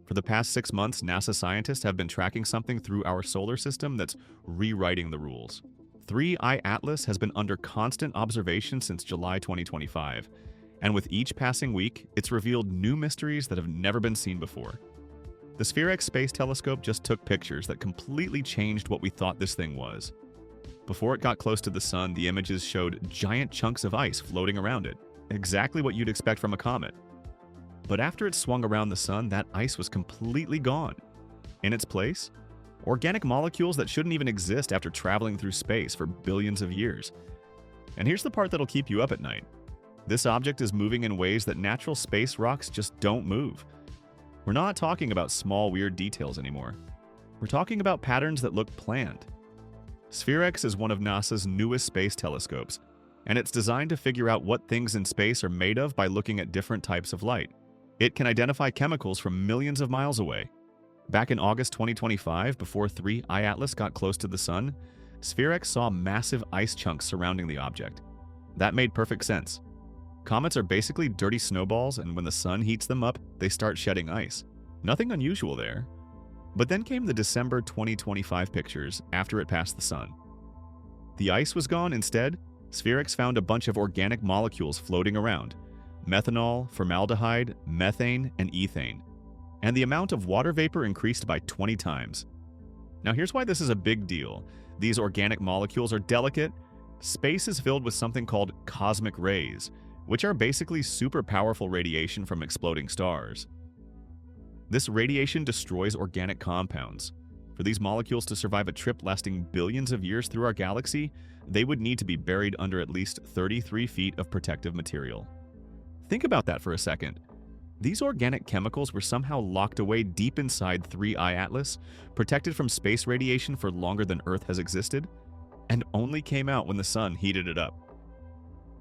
For the past 6 months, NASA scientists have been tracking something through our solar system that's rewriting the rules. 3I Atlas has been under constant observation since July 2025, and with each passing week, it's revealed new mysteries that have never been seen before. The SPHEREx space telescope just took pictures that completely changed what we thought this thing was. Before it got close to the sun, the images showed giant chunks of ice floating around it, exactly what you'd expect from a comet. But after it swung around the sun, that ice was completely gone. In its place, organic molecules that shouldn't even exist after traveling through space for billions of years. And here's the part that'll keep you up at night. This object is moving in ways that natural space rocks just don't move. We're not talking about small, weird details anymore. We're talking about patterns that look planned. SPHEREx is one of NASA's newest space telescopes, and it's designed to figure out what things in space are made of by looking at different types of light. It can identify chemicals from millions of miles away. Back in August 2025, before 3I Atlas got close to the sun, SPHEREx saw massive ice chunks surrounding the object. That made perfect sense. Comets are basically dirty snowballs, and when the sun heats them up, they start shedding ice. Nothing unusual there. But then came the December 2025 pictures after it passed the sun. The ice was gone. Instead, SPHEREx found a bunch of organic molecules floating around: methanol, formaldehyde, methane, and ethane. And the amount of water vapor increased by 20 times. Now here's why this is a big deal. These organic molecules are delicate. Space is filled with something called cosmic rays, which are basically super powerful radiation from exploding stars. This radiation destroys organic compounds. For these molecules to survive a trip lasting billions of years through our galaxy, they would need to be buried under at least 33 feet of protective material. Think about that for a second. These organic chemicals were somehow locked away deep inside 3I Atlas, protected from space radiation for longer than Earth has existed, and only came out when the sun heated it up.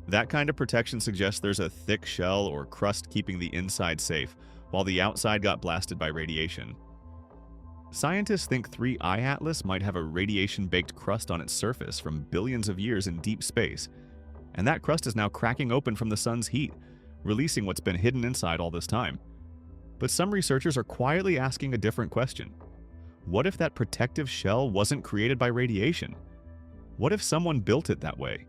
That kind of protection suggests there's a thick shell or crust keeping the inside safe, while the outside got blasted by radiation. Scientists think 3I Atlas might have a radiation-baked crust on its surface from billions of years in deep space, and that crust is now cracking open from the sun's heat, releasing what's been hidden inside all this time. But some researchers are quietly asking a different question. What if that protective shell wasn't created by radiation? What if someone built it that way?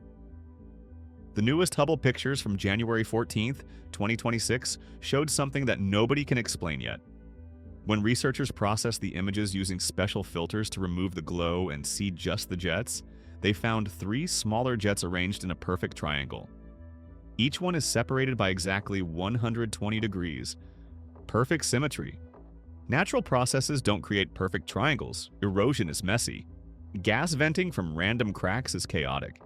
The newest Hubble pictures from January 14th, 2026 showed something that nobody can explain yet. When researchers processed the images using special filters to remove the glow and see just the jets, they found 3 smaller jets arranged in a perfect triangle. Each one is separated by exactly 120 degrees. Perfect symmetry. Natural processes don't create perfect triangles. Erosion is messy. Gas venting from random cracks is chaotic.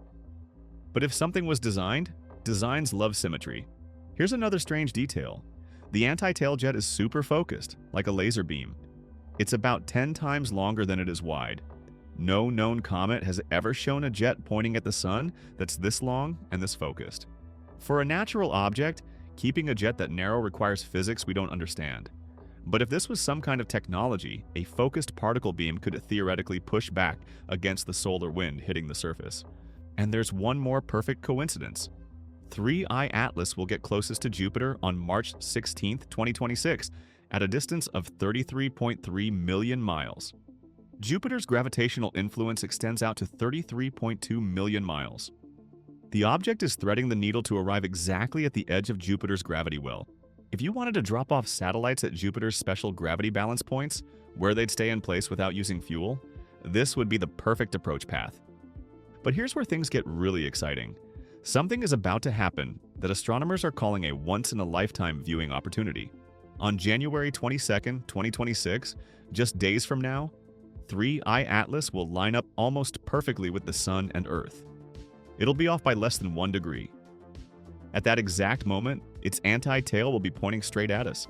But if something was designed, designs love symmetry. Here's another strange detail. The anti-tail jet is super focused, like a laser beam. It's about 10 times longer than it is wide. No known comet has ever shown a jet pointing at the sun that's this long and this focused. For a natural object, keeping a jet that narrow requires physics we don't understand. But if this was some kind of technology, a focused particle beam could theoretically push back against the solar wind hitting the surface. And there's one more perfect coincidence. 3I Atlas will get closest to Jupiter on March 16, 2026, at a distance of 33.3 million miles. Jupiter's gravitational influence extends out to 33.2 million miles. The object is threading the needle to arrive exactly at the edge of Jupiter's gravity well. If you wanted to drop off satellites at Jupiter's special gravity balance points, where they'd stay in place without using fuel, this would be the perfect approach path. But here's where things get really exciting. Something is about to happen that astronomers are calling a once-in-a-lifetime viewing opportunity. On January 22, 2026, just days from now, 3I Atlas will line up almost perfectly with the sun and Earth. It'll be off by less than 1 degree. At that exact moment, its anti-tail will be pointing straight at us.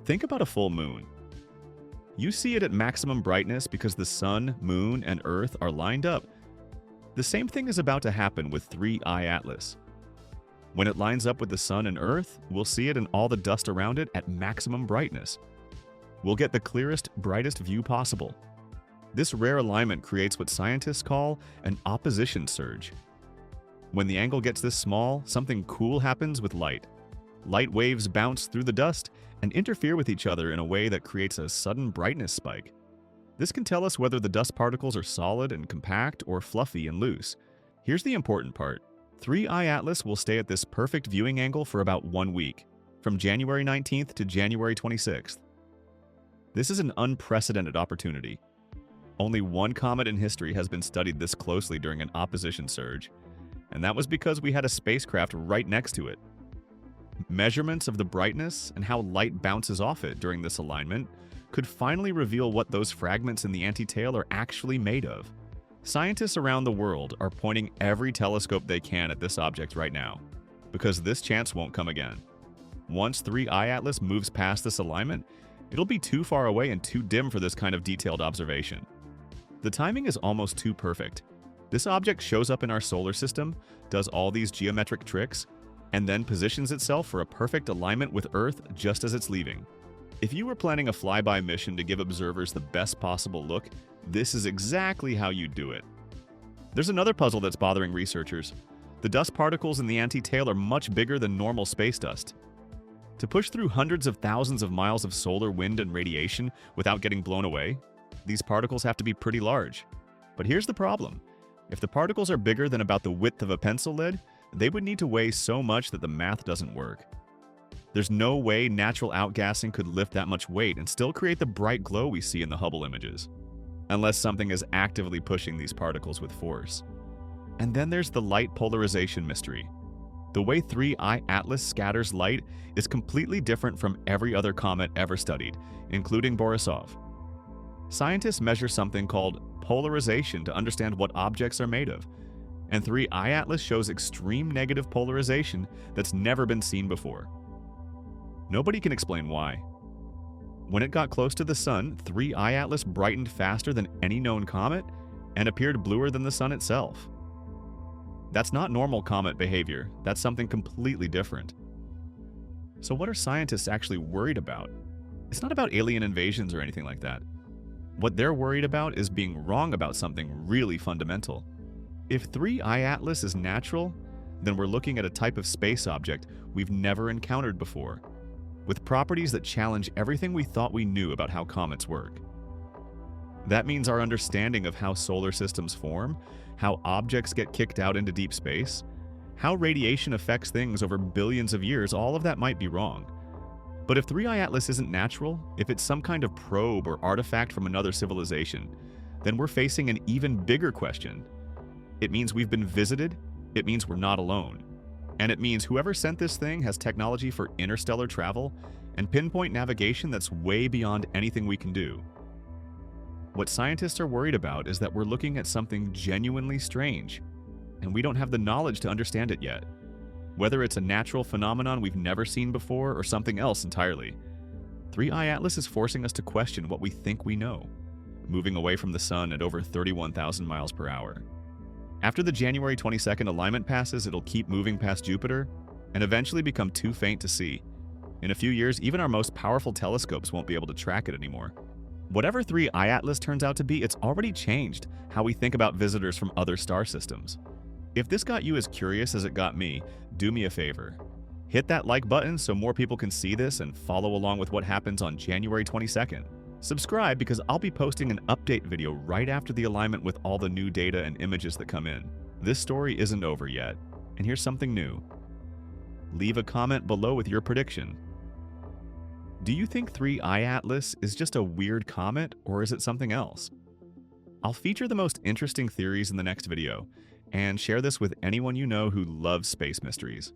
Think about a full moon. You see it at maximum brightness because the sun, moon, and Earth are lined up. The same thing is about to happen with 3I Atlas. When it lines up with the sun and Earth, we'll see it and all the dust around it at maximum brightness. We'll get the clearest, brightest view possible. This rare alignment creates what scientists call an opposition surge. When the angle gets this small, something cool happens with light. Light waves bounce through the dust and interfere with each other in a way that creates a sudden brightness spike. This can tell us whether the dust particles are solid and compact or fluffy and loose. Here's the important part. 3I Atlas will stay at this perfect viewing angle for about 1 week, from January 19th to January 26th. This is an unprecedented opportunity. Only one comet in history has been studied this closely during an opposition surge, and that was because we had a spacecraft right next to it. Measurements of the brightness and how light bounces off it during this alignment could finally reveal what those fragments in the antitail are actually made of. Scientists around the world are pointing every telescope they can at this object right now, because this chance won't come again. Once 3I Atlas moves past this alignment, it'll be too far away and too dim for this kind of detailed observation. The timing is almost too perfect. This object shows up in our solar system, does all these geometric tricks, and then positions itself for a perfect alignment with Earth just as it's leaving. If you were planning a flyby mission to give observers the best possible look, this is exactly how you do it. There's another puzzle that's bothering researchers. The dust particles in the antitail are much bigger than normal space dust. To push through hundreds of thousands of miles of solar wind and radiation without getting blown away, these particles have to be pretty large. But here's the problem. If the particles are bigger than about the width of a pencil lid, they would need to weigh so much that the math doesn't work. There's no way natural outgassing could lift that much weight and still create the bright glow we see in the Hubble images, unless something is actively pushing these particles with force. And then there's the light polarization mystery. The way 3I Atlas scatters light is completely different from every other comet ever studied, including Borisov. Scientists measure something called polarization to understand what objects are made of, and 3I Atlas shows extreme negative polarization that's never been seen before. Nobody can explain why. When it got close to the Sun, 3I Atlas brightened faster than any known comet and appeared bluer than the Sun itself. That's not normal comet behavior. That's something completely different. So what are scientists actually worried about? It's not about alien invasions or anything like that. What they're worried about is being wrong about something really fundamental. If 3I Atlas is natural, then we're looking at a type of space object we've never encountered before, with properties that challenge everything we thought we knew about how comets work. That means our understanding of how solar systems form, how objects get kicked out into deep space, how radiation affects things over billions of years, all of that might be wrong. But if 3I Atlas isn't natural, if it's some kind of probe or artifact from another civilization, then we're facing an even bigger question. It means we've been visited, it means we're not alone, and it means whoever sent this thing has technology for interstellar travel and pinpoint navigation that's way beyond anything we can do. What scientists are worried about is that we're looking at something genuinely strange, and we don't have the knowledge to understand it yet. Whether it's a natural phenomenon we've never seen before or something else entirely, 3I Atlas is forcing us to question what we think we know, moving away from the Sun at over 31,000 miles per hour. After the January 22nd alignment passes, it'll keep moving past Jupiter and eventually become too faint to see. In a few years, even our most powerful telescopes won't be able to track it anymore. Whatever 3I Atlas turns out to be, it's already changed how we think about visitors from other star systems. If this got you as curious as it got me, do me a favor. Hit that like button so more people can see this and follow along with what happens on January 22nd. Subscribe because I'll be posting an update video right after the alignment with all the new data and images that come in. This story isn't over yet, and here's something new. Leave a comment below with your prediction. Do you think 3I Atlas is just a weird comet, or is it something else? I'll feature the most interesting theories in the next video, and share this with anyone you know who loves space mysteries.